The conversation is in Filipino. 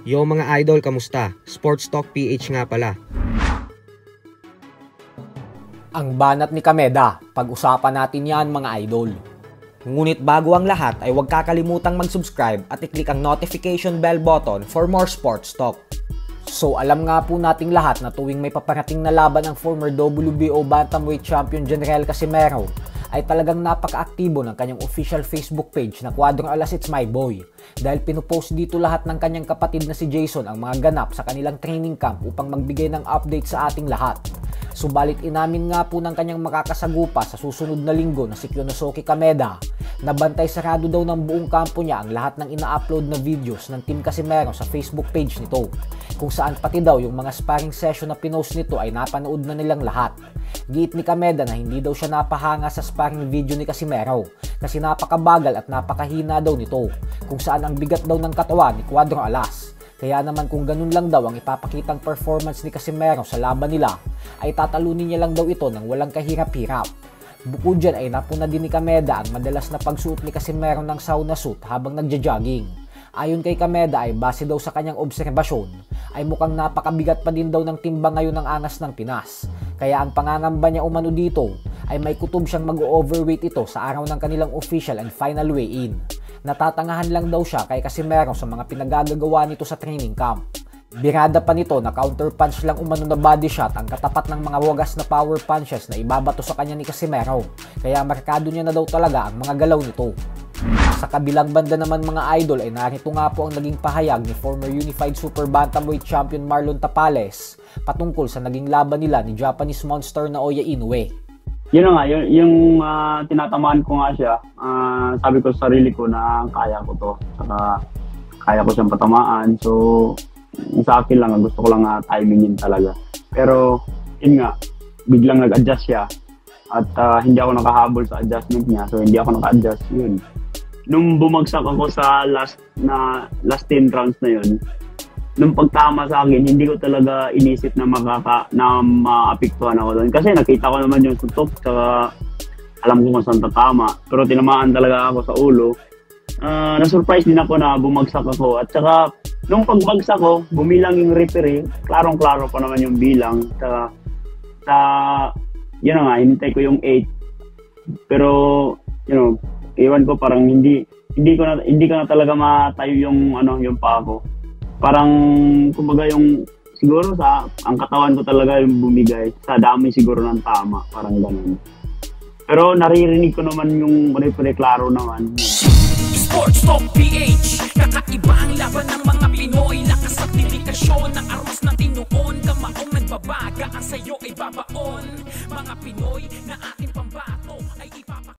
Yo mga idol, kamusta? Sports Talk PH nga pala. Ang banat ni Kameda, pag-usapan natin yan mga idol. Ngunit bago ang lahat ay huwag kakalimutang mag-subscribe at i-click ang notification bell button for more sports talk. So alam nga po nating lahat na tuwing may paparating na laban ng former WBO Bantamweight Champion General Casimero, ay talagang napaka-aktibo ng kanyang official Facebook page na Cuadrong Alas It's My Boy, dahil pinupost dito lahat ng kanyang kapatid na si Jason ang mga ganap sa kanilang training camp upang magbigay ng update sa ating lahat. Subalit inamin nga po ng kanyang makakasagupa sa susunod na linggo na si Kyonosuke Kameda na bantay sarado daw ng buong kampo niya ang lahat ng ina-upload na videos ng Team Casimero sa Facebook page nito, kung saan pati daw yung mga sparring session na pinost nito ay napanood na nilang lahat. Giit ni Kameda na hindi daw siya napahanga sa sparring video ni Casimero kasi napakabagal at napakahina daw nito, kung saan ang bigat daw ng katawan ni Cuadrong Alas. Kaya naman kung ganun lang daw ang ipapakitang performance ni Casimero sa laban nila, ay tatalunin niya lang daw ito ng walang kahirap-hirap. Bukod dyan ay napuna din ni Kameda ang madalas na pagsuot ni Casimero ng sauna suit habang nagja-jogging. Ayon kay Kameda ay base daw sa kanyang obserbasyon, ay mukhang napakabigat pa din daw ng timbang ngayon ng angas ng Pinas. Kaya ang pangangamba niya umano dito ay may kutob siyang mag-overweight ito sa araw ng kanilang official and final weigh-in. Natatangahan lang daw siya kay Casimero sa mga pinagagagawa nito sa training camp. Birada pa nito na counter punch lang umano na body shot ang katapat ng mga wagas na power punches na ibabato sa kanya ni Casimero, kaya markado niya na daw talaga ang mga galaw nito. Sa kabilang banda naman mga idol ay narito nga po ang naging pahayag ni former Unified Super Bantamweight Champion Marlon Tapales patungkol sa naging laban nila ni Japanese Monster na Naoya Inoue. Yun na nga, yung tinatamaan ko nga siya, sabi ko sa sarili ko na kaya ko to, saka kaya ko siyang patamaan, so sa akin lang, gusto ko lang timingin talaga. Pero yun nga, biglang nag-adjust siya at hindi ako nakahabol sa adjustment niya, so hindi ako naka-adjust yun. Nung bumagsak ako sa last 10 rounds na yun, nung pagtama sa akin, hindi ko talaga inisip na maapektuhan ako doon. Kasi nakita ko naman yung suntok, saka alam ko kung saan tatama. Pero tinamaan talaga ako sa ulo. Na-surprise din ako na bumagsak ako. At saka, nung pagbagsak ko, bumilang yung referee. Klarong-klaro pa naman yung bilang. Saka, yun nga, hinintay ko yung 8. Pero, iwan ko parang hindi ko na talaga matayo yung paa ko. Parang kumbaga yung siguro ang katawan ko talaga yung bumigay sa dami siguro ng tama, parang ganun. Pero naririnig ko naman yung klaro naman. Sports Talk PH, kakaiba ang laban ng mga Pinoy, lakas at dedikasyon ng armas ng tinuon, kamaong nagbabaga ang sayo ay babaon. Mga Pinoy na ating pambato ay